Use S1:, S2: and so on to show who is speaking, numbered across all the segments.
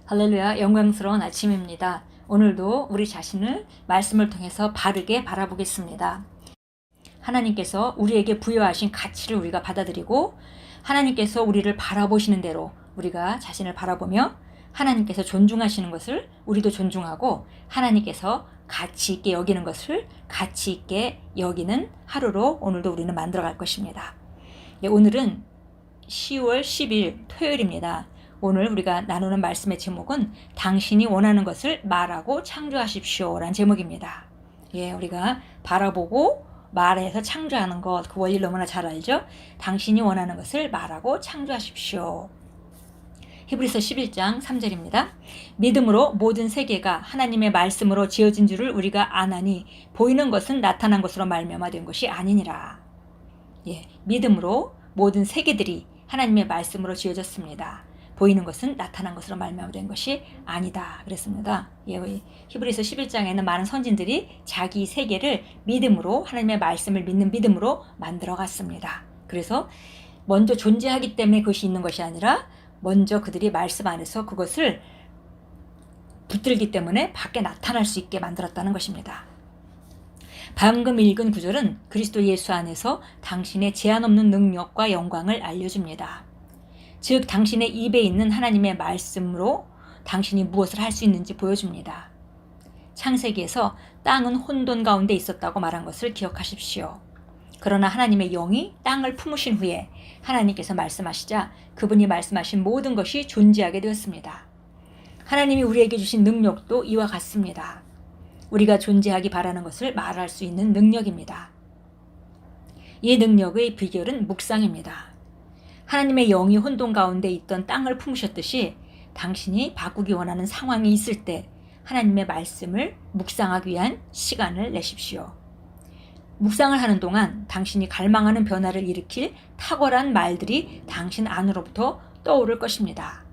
S1: 할렐루야, 영광스러운 아침입니다. 오늘도 우리 자신을 말씀을 통해서 바르게 바라보겠습니다. 하나님께서 우리에게 부여하신 가치를 우리가 받아들이고 하나님께서 우리를 바라보시는 대로 우리가 자신을 바라보며 하나님께서 존중하시는 것을 우리도 존중하고 하나님께서 가치 있게 여기는 것을 가치 있게 여기는 하루로 오늘도 우리는 만들어갈 것입니다. 오늘은 10월 10일 토요일입니다. 오늘 우리가 나누는 말씀의 제목은 당신이 원하는 것을 말하고 창조하십시오 라는 제목입니다. 우리가 바라보고 말해서 창조하는 것, 그 원리 너무나 잘 알죠? 당신이 원하는 것을 말하고 창조하십시오. 히브리서 11장 3절입니다. 믿음으로 모든 세계가 하나님의 말씀으로 지어진 줄을 우리가 아나니 보이는 것은 나타난 것으로 말미암아 된 것이 아니니라. 믿음으로 모든 세계들이 하나님의 말씀으로 지어졌습니다. 보이는 것은 나타난 것으로 말미암아 것이 아니다 그랬습니다. 히브리서 11장에는 많은 선진들이 자기 세계를 믿음으로 하나님의 말씀을 믿는 믿음으로 만들어 갔습니다. 그래서 먼저 존재하기 때문에 그것이 있는 것이 아니라 먼저 그들이 말씀 안에서 그것을 붙들기 때문에 밖에 나타날 수 있게 만들었다는 것입니다. 방금 읽은 구절은 그리스도 예수 안에서 당신의 제한 없는 능력과 영광을 알려줍니다. 즉 당신의 입에 있는 하나님의 말씀으로 당신이 무엇을 할 수 있는지 보여줍니다. 창세기에서 땅은 혼돈 가운데 있었다고 말한 것을 기억하십시오. 그러나 하나님의 영이 땅을 품으신 후에 하나님께서 말씀하시자 그분이 말씀하신 모든 것이 존재하게 되었습니다. 하나님이 우리에게 주신 능력도 이와 같습니다. 우리가 존재하기 바라는 것을 말할 수 있는 능력입니다. 이 능력의 비결은 묵상입니다. 하나님의 영이 혼돈 가운데 있던 땅을 품으셨듯이 당신이 바꾸기 원하는 상황이 있을 때 하나님의 말씀을 묵상하기 위한 시간을 내십시오. 묵상을 하는 동안 당신이 갈망하는 변화를 일으킬 탁월한 말들이 당신 안으로부터 떠오를 것입니다.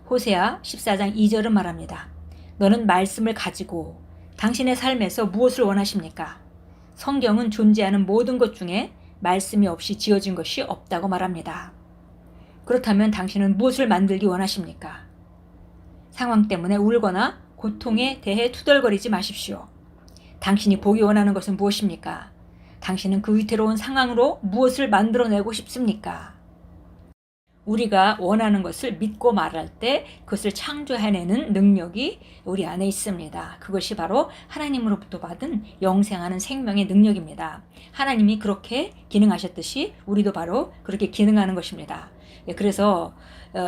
S1: 호세아 14장 2절은 말합니다. 너는 말씀을 가지고 당신의 삶에서 무엇을 원하십니까? 성경은 존재하는 모든 것 중에 말씀이 없이 지어진 것이 없다고 말합니다. 그렇다면 당신은 무엇을 만들기 원하십니까? 상황 때문에 울거나 고통에 대해 투덜거리지 마십시오. 당신이 보기 원하는 것은 무엇입니까? 당신은 그 위태로운 상황으로 무엇을 만들어내고 싶습니까? 우리가 원하는 것을 믿고 말할 때 그것을 창조해내는 능력이 우리 안에 있습니다. 그것이 바로 하나님으로부터 받은 영생하는 생명의 능력입니다. 하나님이 그렇게 기능하셨듯이 우리도 바로 그렇게 기능하는 것입니다. 그래서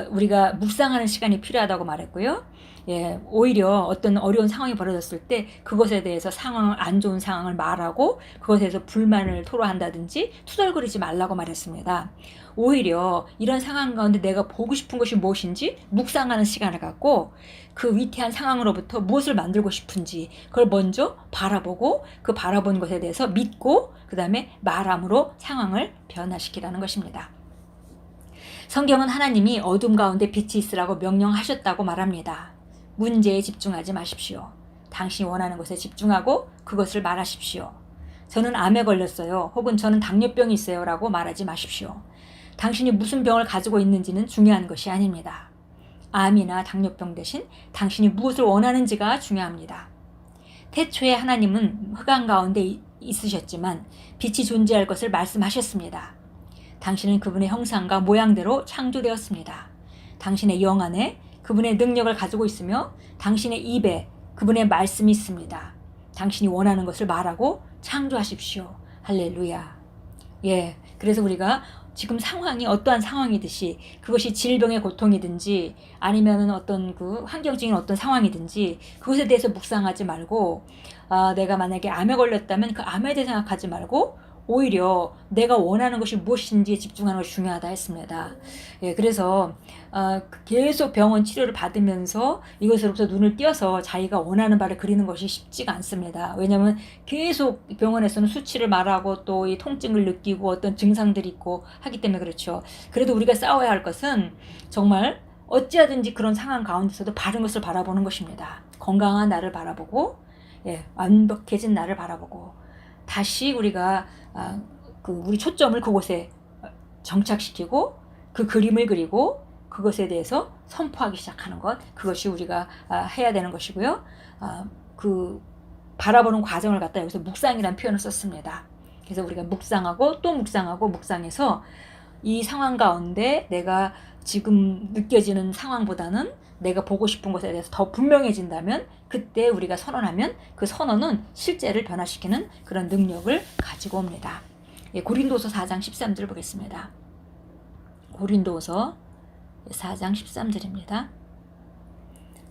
S1: 우리가 묵상하는 시간이 필요하다고 말했고요. 오히려 어떤 어려운 상황이 벌어졌을 때 그것에 대해서 안 좋은 상황을 말하고 그것에 대해서 불만을 토로한다든지 투덜거리지 말라고 말했습니다. 오히려 이런 상황 가운데 내가 보고 싶은 것이 무엇인지 묵상하는 시간을 갖고 그 위태한 상황으로부터 무엇을 만들고 싶은지 그걸 먼저 바라보고 그 바라본 것에 대해서 믿고 그 다음에 말함으로 상황을 변화시키라는 것입니다. 성경은 하나님이 어둠 가운데 빛이 있으라고 명령하셨다고 말합니다. 문제에 집중하지 마십시오. 당신이 원하는 것에 집중하고 그것을 말하십시오. 저는 암에 걸렸어요. 혹은 저는 당뇨병이 있어요 라고 말하지 마십시오. 당신이 무슨 병을 가지고 있는지는 중요한 것이 아닙니다. 암이나 당뇨병 대신 당신이 무엇을 원하는지가 중요합니다. 태초에 하나님은 흑암 가운데 있으셨지만 빛이 존재할 것을 말씀하셨습니다. 당신은 그분의 형상과 모양대로 창조되었습니다. 당신의 영 안에 그분의 능력을 가지고 있으며 당신의 입에 그분의 말씀이 있습니다. 당신이 원하는 것을 말하고 창조하십시오. 할렐루야. 그래서 우리가 지금 상황이 어떠한 상황이듯이 그것이 질병의 고통이든지 아니면은 어떤 그 환경적인 어떤 상황이든지 그것에 대해서 묵상하지 말고 내가 만약에 암에 걸렸다면 그 암에 대해 생각하지 말고 오히려 내가 원하는 것이 무엇인지에 집중하는 것이 중요하다 했습니다. 그래서 계속 병원 치료를 받으면서 이것으로부터 눈을 띄어서 자기가 원하는 바를 그리는 것이 쉽지가 않습니다. 왜냐하면 계속 병원에서는 수치를 말하고 또 이 통증을 느끼고 어떤 증상들이 있고 하기 때문에 그렇죠. 그래도 우리가 싸워야 할 것은 정말 어찌하든지 그런 상황 가운데서도 바른 것을 바라보는 것입니다. 건강한 나를 바라보고 완벽해진 나를 바라보고 다시 우리가 우리 초점을 그곳에 정착시키고 그 그림을 그리고 그것에 대해서 선포하기 시작하는 것, 그것이 우리가 해야 되는 것이고요. 그 바라보는 과정을 갖다 여기서 묵상이라는 표현을 썼습니다. 그래서 우리가 묵상하고 또 묵상하고 묵상해서 이 상황 가운데 내가 지금 느껴지는 상황보다는 내가 보고 싶은 것에 대해서 더 분명해진다면 그때 우리가 선언하면 그 선언은 실제를 변화시키는 그런 능력을 가지고 옵니다. 고린도서 4장 13절 보겠습니다. 고린도서 4장 13절입니다.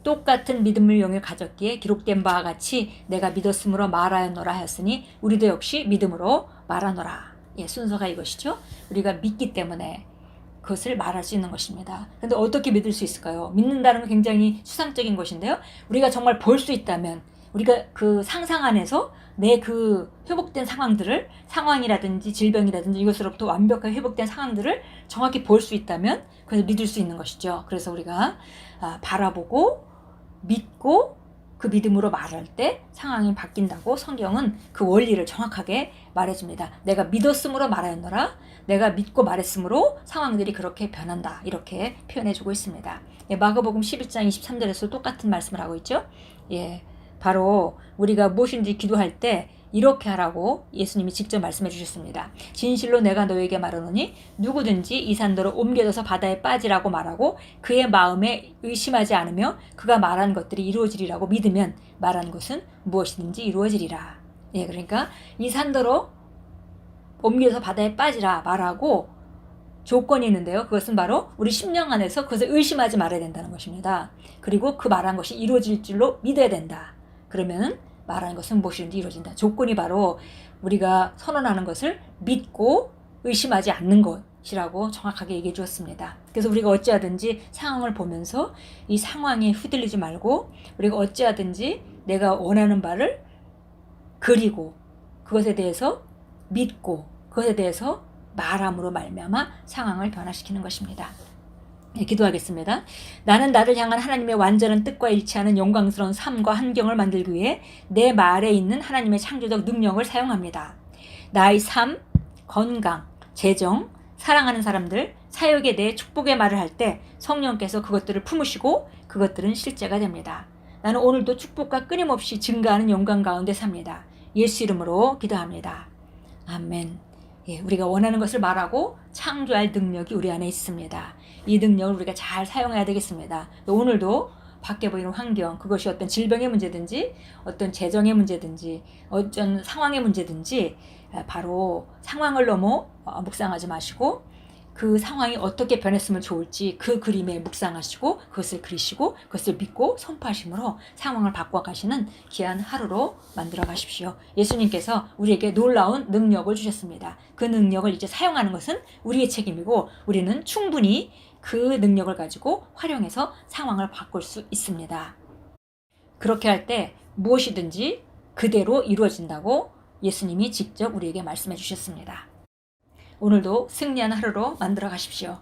S1: 똑같은 믿음을 용해 가졌기에 기록된 바와 같이 내가 믿었으므로 말하였노라 하였으니 우리도 역시 믿음으로 말하노라. 순서가 이것이죠. 우리가 믿기 때문에 그것을 말할 수 있는 것입니다. 그런데 어떻게 믿을 수 있을까요? 믿는다는 건 굉장히 추상적인 것인데요. 우리가 정말 볼 수 있다면, 우리가 그 상상 안에서 내 그 회복된 상황이라든지 질병이라든지 이것으로부터 완벽하게 회복된 상황들을 정확히 볼 수 있다면 그래서 믿을 수 있는 것이죠. 그래서 우리가 바라보고 믿고 그 믿음으로 말할 때 상황이 바뀐다고 성경은 그 원리를 정확하게 말해줍니다. 내가 믿었으므로 말하였노라. 내가 믿고 말했으므로 상황들이 그렇게 변한다. 이렇게 표현해주고 있습니다. 마가복음 11장 23절에서 똑같은 말씀을 하고 있죠. 바로 우리가 무엇인지 기도할 때 이렇게 하라고 예수님이 직접 말씀해 주셨습니다. 진실로 내가 너에게 말하노니 누구든지 이 산더러 옮겨져서 바다에 빠지라고 말하고 그의 마음에 의심하지 않으며 그가 말한 것들이 이루어지리라고 믿으면 말한 것은 무엇이든지 이루어지리라. 그러니까 이 산더러 옮겨져서 바다에 빠지라 말하고 조건이 있는데요. 그것은 바로 우리 심령 안에서 그것을 의심하지 말아야 된다는 것입니다. 그리고 그 말한 것이 이루어질 줄로 믿어야 된다. 그러면 말하는 것은 무엇이든지 이루어진다. 조건이 바로 우리가 선언하는 것을 믿고 의심하지 않는 것이라고 정확하게 얘기해 주었습니다. 그래서 우리가 어찌하든지 상황을 보면서 이 상황에 휘둘리지 말고 우리가 어찌하든지 내가 원하는 바를 그리고 그것에 대해서 믿고 그것에 대해서 말함으로 말미암아 상황을 변화시키는 것입니다. 기도하겠습니다. 나는 나를 향한 하나님의 완전한 뜻과 일치하는 영광스러운 삶과 환경을 만들기 위해 내 말에 있는 하나님의 창조적 능력을 사용합니다. 나의 삶, 건강, 재정, 사랑하는 사람들, 사역에 대해 축복의 말을 할 때 성령께서 그것들을 품으시고 그것들은 실제가 됩니다. 나는 오늘도 축복과 끊임없이 증가하는 영광 가운데 삽니다. 예수 이름으로 기도합니다. 아멘. 우리가 원하는 것을 말하고 창조할 능력이 우리 안에 있습니다. 이 능력을 우리가 잘 사용해야 되겠습니다. 오늘도 밖에 보이는 환경, 그것이 어떤 질병의 문제든지 어떤 재정의 문제든지 어떤 상황의 문제든지 바로 상황을 너무 묵상하지 마시고 그 상황이 어떻게 변했으면 좋을지 그 그림에 묵상하시고 그것을 그리시고 그것을 믿고 선포하심으로 상황을 바꿔가시는 귀한 하루로 만들어 가십시오. 예수님께서 우리에게 놀라운 능력을 주셨습니다. 그 능력을 이제 사용하는 것은 우리의 책임이고 우리는 충분히 그 능력을 가지고 활용해서 상황을 바꿀 수 있습니다. 그렇게 할 때 무엇이든지 그대로 이루어진다고 예수님이 직접 우리에게 말씀해 주셨습니다. 오늘도 승리한 하루로 만들어 가십시오.